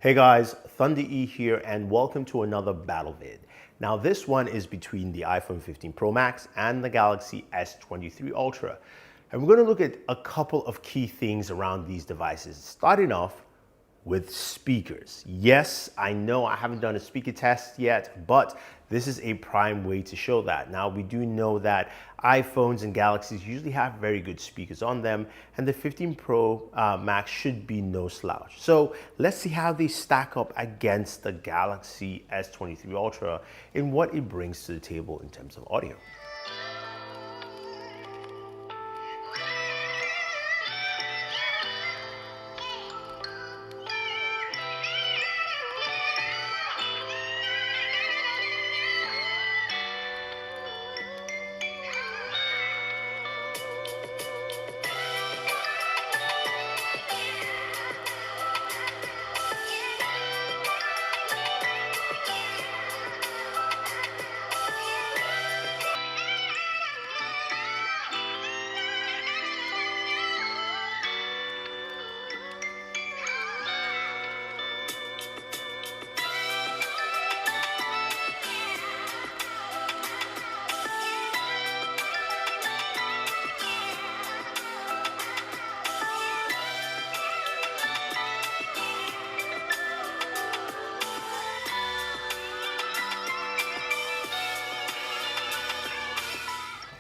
Hey guys, Thunder E here and welcome to another battle vid. Now this one is between the iPhone 15 Pro Max and the Galaxy S23 Ultra. And we're going to look at a couple of key things around these devices, starting off with speakers. Yes, I know I haven't done a speaker test yet, but this is a prime way to show that. Now we do know that iPhones and Galaxies usually have very good speakers on them, and the 15 Pro Max should be no slouch. So let's see how they stack up against the Galaxy S23 Ultra in what it brings to the table in terms of audio.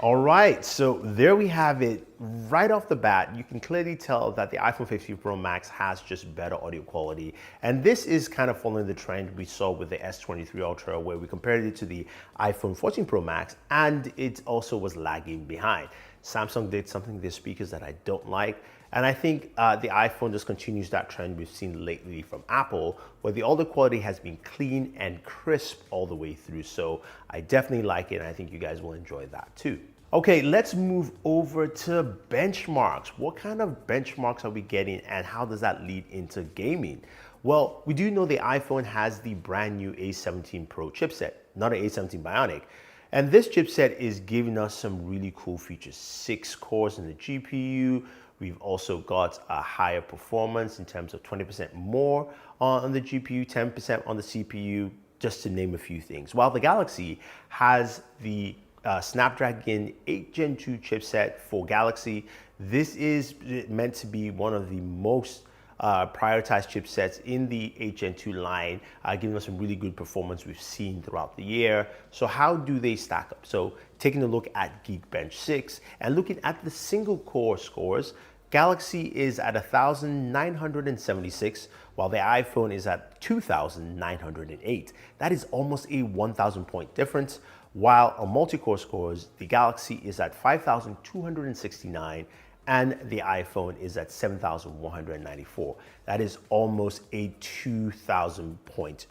All right, so there we have it. Right off the bat, you can clearly tell that the iPhone 15 Pro Max has just better audio quality. And this is kind of following the trend we saw with the S23 Ultra, where we compared it to the iPhone 14 Pro Max, and it also was lagging behind. Samsung did something with their speakers that I don't like. And I think the iPhone just continues that trend we've seen lately from Apple, where the audio quality has been clean and crisp all the way through. So I definitely like it, and I think you guys will enjoy that too. Okay, let's move over to benchmarks. What kind of benchmarks are we getting, and how does that lead into gaming? Well, we do know the iPhone has the brand new A17 Pro chipset, not an A17 Bionic. And this chipset is giving us some really cool features. 6 cores in the GPU. We've also got a higher performance in terms of 20% more on the GPU, 10% on the CPU, just to name a few things. While the Galaxy has the Snapdragon 8 Gen 2 chipset for Galaxy. This is meant to be one of the most prioritized chipsets in the 8 Gen 2 line, giving us some really good performance we've seen throughout the year. So how do they stack up? So taking a look at Geekbench 6 and looking at the single core scores, Galaxy is at 1,976, while the iPhone is at 2,908. That is almost a 1,000 point difference. While on multi-core scores, the Galaxy is at 5,269 and the iPhone is at 7,194. That is almost a 2,000 point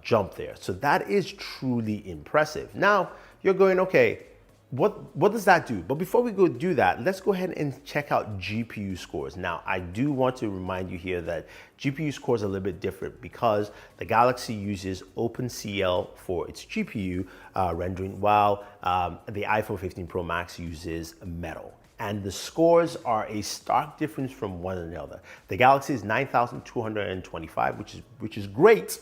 jump there. So that is truly impressive. Now you're going, okay, what does that do? But before we go do that, let's go ahead and check out GPU scores. Now, I do want to remind you here that GPU scores are a little bit different because the Galaxy uses OpenCL for its GPU rendering, while the iPhone 15 Pro Max uses Metal. And the scores are a stark difference from one another. The Galaxy is 9,225, which is great.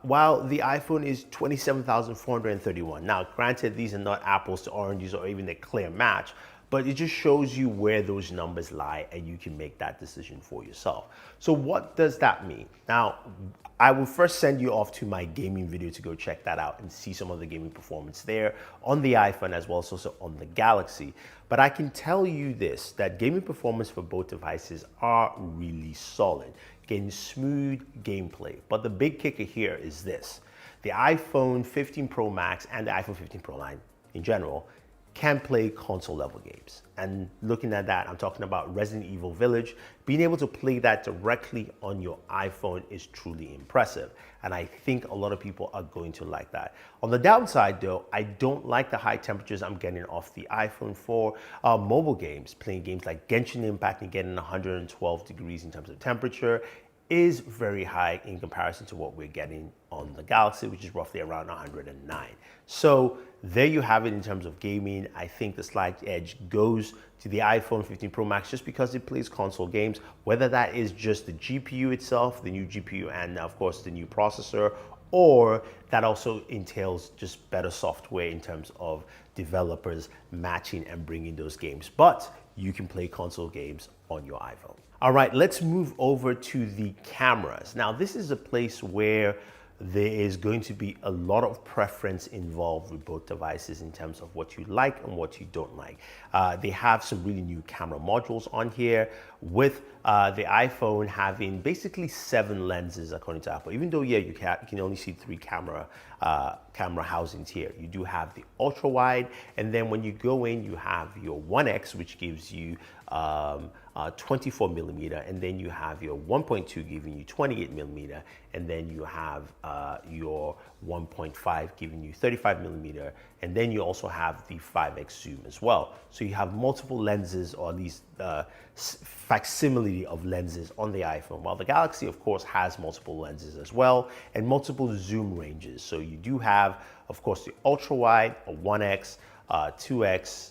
While the iPhone is 27,431. Now, granted, these are not apples to oranges or even a clear match, but it just shows you where those numbers lie and you can make that decision for yourself. So what does that mean? Now, I will first send you off to my gaming video to go check that out and see some of the gaming performance there on the iPhone as well as also on the Galaxy. But I can tell you this, that gaming performance for both devices are really solid. Getting smooth gameplay. But the big kicker here is this. The iPhone 15 Pro Max and the iPhone 15 Pro line in general can play console level games. And looking at that, I'm talking about Resident Evil Village. Being able to play that directly on your iPhone is truly impressive. And I think a lot of people are going to like that. On the downside though, I don't like the high temperatures I'm getting off the iPhone for mobile games, playing games like Genshin Impact and getting 112 degrees in terms of temperature. is very high in comparison to what we're getting on the Galaxy, which is roughly around 109. So there you have it in terms of gaming. I think the slight edge goes to the iPhone 15 Pro Max just because it plays console games, whether that is just the GPU itself, the new GPU, and of course the new processor, or that also entails just better software in terms of developers matching and bringing those games. But you can play console games on your iPhone. All right, let's move over to the cameras. Now, this is a place where there is going to be a lot of preference involved with both devices in terms of what you like and what you don't like. They have some really new camera modules on here, with the iPhone having basically 7 lenses according to Apple. Even though, yeah, you can only see 3 camera housings here. You do have the ultra wide, and then when you go in, you have your 1X, which gives you 24 millimeter, and then you have your 1.2 giving you 28 millimeter, and then you have your 1.5 giving you 35 millimeter, and then you also have the 5X zoom as well. So you have multiple lenses, or at least facsimile of lenses on the iPhone, while the Galaxy, of course, has multiple lenses as well and multiple zoom ranges. So you do have, of course, the ultra wide, a 1X, 2X,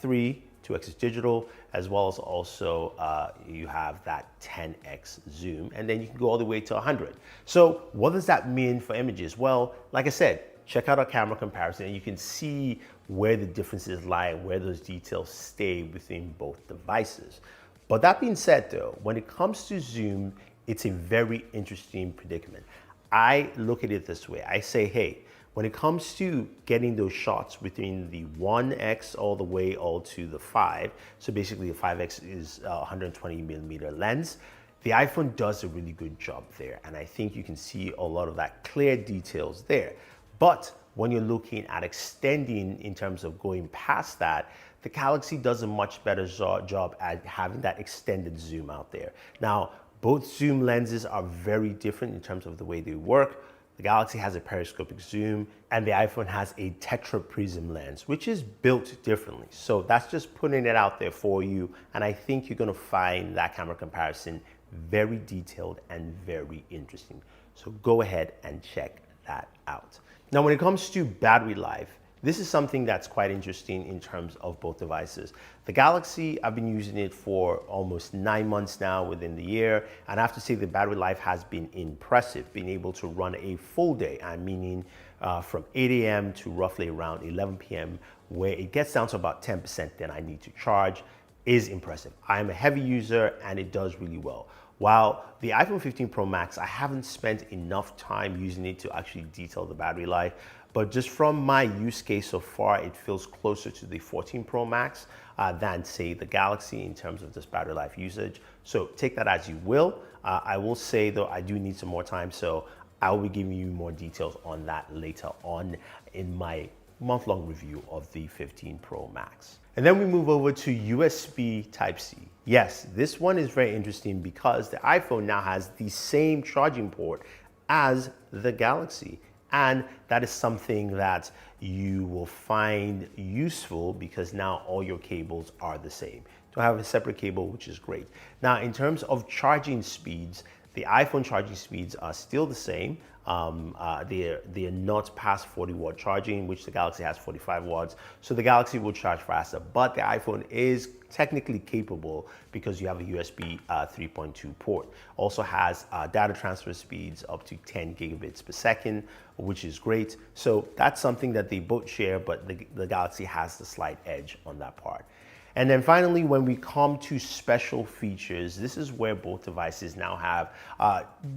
3, 2X is digital, as well as also you have that 10X zoom, and then you can go all the way to 100. So what does that mean for images? Well, like I said, check out our camera comparison and you can see where the differences lie and where those details stay within both devices. But that being said though, when it comes to zoom, it's a very interesting predicament. I look at it this way. I say, hey, when it comes to getting those shots within the 1X all the way all to the 5, so basically the 5X is a 120 millimeter lens, the iPhone does a really good job there. And I think you can see a lot of that clear details there. But when you're looking at extending in terms of going past that, the Galaxy does a much better job at having that extended zoom out there. Now, both zoom lenses are very different in terms of the way they work. The Galaxy has a periscopic zoom, and the iPhone has a tetraprism lens, which is built differently. So that's just putting it out there for you. And I think you're gonna find that camera comparison very detailed and very interesting. So go ahead and check that out. Now, when it comes to battery life, this is something that's quite interesting in terms of both devices. The Galaxy, I've been using it for almost 9 months now within the year, and I have to say the battery life has been impressive, being able to run a full day, I'm meaning from 8 a.m. to roughly around 11 p.m., where it gets down to about 10%, then I need to charge, is impressive. I'm a heavy user and it does really well. While the iPhone 15 Pro Max, I haven't spent enough time using it to actually detail the battery life, but just from my use case so far, it feels closer to the 14 Pro Max than, say, the Galaxy in terms of this battery life usage. So take that as you will. I will say, though, I do need some more time, so I will be giving you more details on that later on in my month-long review of the 15 Pro Max. And then we move over to USB Type-C. Yes, this one is very interesting because the iPhone now has the same charging port as the Galaxy. And that is something that you will find useful because now all your cables are the same. To have a separate cable, which is great. Now, in terms of charging speeds, the iPhone charging speeds are still the same. They're not past 40 watt charging, which the Galaxy has 45 watts. So the Galaxy will charge faster, but the iPhone is technically capable because you have a USB 3.2 port. Also has data transfer speeds up to 10 gigabits per second, which is great. So that's something that they both share, but the Galaxy has the slight edge on that part. And then finally, when we come to special features, this is where both devices now have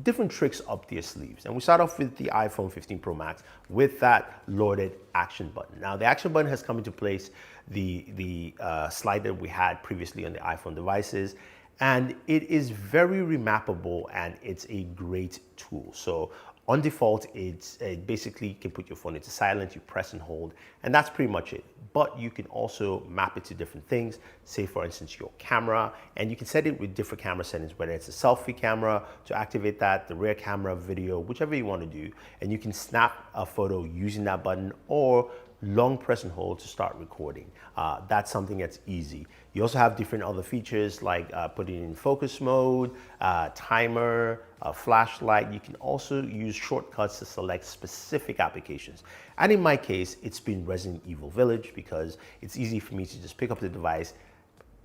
different tricks up their sleeves. And we start off with the iPhone 15 Pro Max with that loaded action button. Now, the action button has come into place, the slide that we had previously on the iPhone devices, and it is very remappable and it's a great tool. So on default, it basically can put your phone into silent, you press and hold, and that's pretty much it. But you can also map it to different things, say for instance your camera, and you can set it with different camera settings, whether it's a selfie camera to activate that, the rear camera, video, whichever you want to do, and you can snap a photo using that button, or long press and hold to start recording. That's something that's easy. You also have different other features like putting in focus mode, timer, flashlight. You can also use shortcuts to select specific applications. And in my case, it's been Resident Evil Village because it's easy for me to just pick up the device,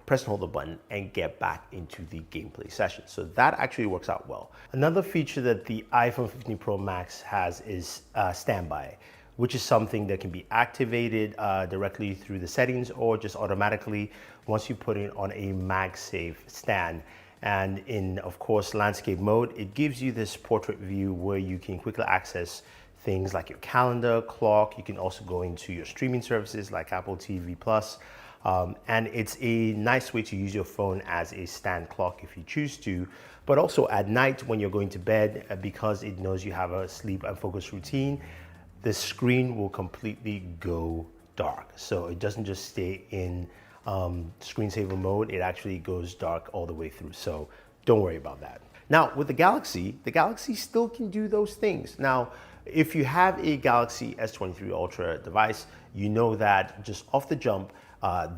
press and hold the button, and get back into the gameplay session. So that actually works out well. Another feature that the iPhone 15 Pro Max has is standby, which is something that can be activated directly through the settings or just automatically once you put it on a MagSafe stand. And in, of course, landscape mode, it gives you this portrait view where you can quickly access things like your calendar, clock. You can also go into your streaming services like Apple TV Plus. And it's a nice way to use your phone as a stand clock if you choose to, but also at night when you're going to bed, because it knows you have a sleep and focus routine, the screen will completely go dark. So it doesn't just stay in screensaver mode, it actually goes dark all the way through. So don't worry about that. Now with the Galaxy still can do those things. Now, if you have a Galaxy S23 Ultra device, you know that just off the jump,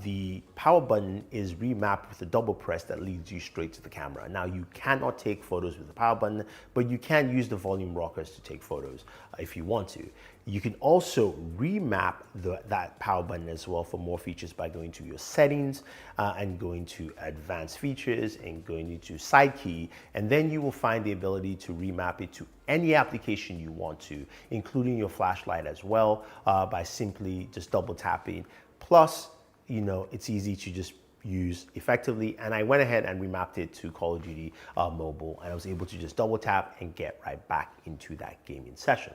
the power button is remapped with a double press that leads you straight to the camera. Now you cannot take photos with the power button, but you can use the volume rockers to take photos if you want to. You can also remap that power button as well for more features by going to your settings and going to advanced features and going into side key, and then you will find the ability to remap it to any application you want to, including your flashlight as well, by simply just double tapping. Plus, you know, it's easy to just use effectively. And I went ahead and remapped it to Call of Duty Mobile, and I was able to just double tap and get right back into that gaming session.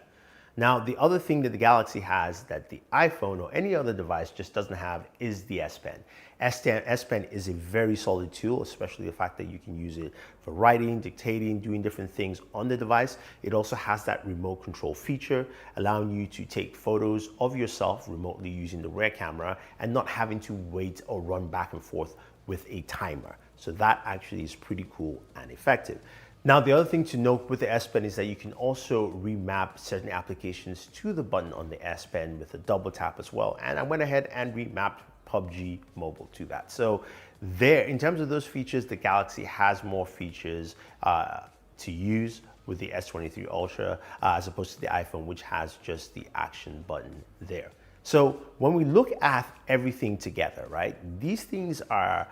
Now, the other thing that the Galaxy has that the iPhone or any other device just doesn't have is the S Pen. S Pen is a very solid tool, especially the fact that you can use it for writing, dictating, doing different things on the device. It also has that remote control feature, allowing you to take photos of yourself remotely using the rear camera and not having to wait or run back and forth with a timer. So that actually is pretty cool and effective. Now, the other thing to note with the S Pen is that you can also remap certain applications to the button on the S Pen with a double tap as well. And I went ahead and remapped PUBG Mobile to that. So there, in terms of those features, the Galaxy has more features to use with the S23 Ultra as opposed to the iPhone, which has just the action button there. So when we look at everything together, right, these things are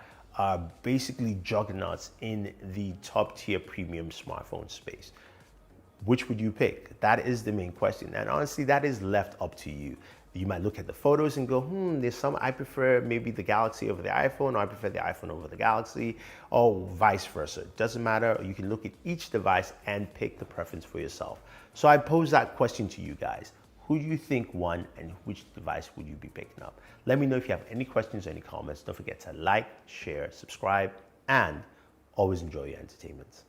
basically juggernauts in the top tier premium smartphone space. Which would you pick? That is the main question. And honestly, that is left up to you. You might look at the photos and go, there's some, I prefer maybe the Galaxy over the iPhone, or I prefer the iPhone over the Galaxy, or vice versa. It doesn't matter. You can look at each device and pick the preference for yourself. So I pose that question to you guys. Who do you think won, and which device would you be picking up? Let me know if you have any questions or any comments. Don't forget to like, share, subscribe, and always enjoy your entertainment.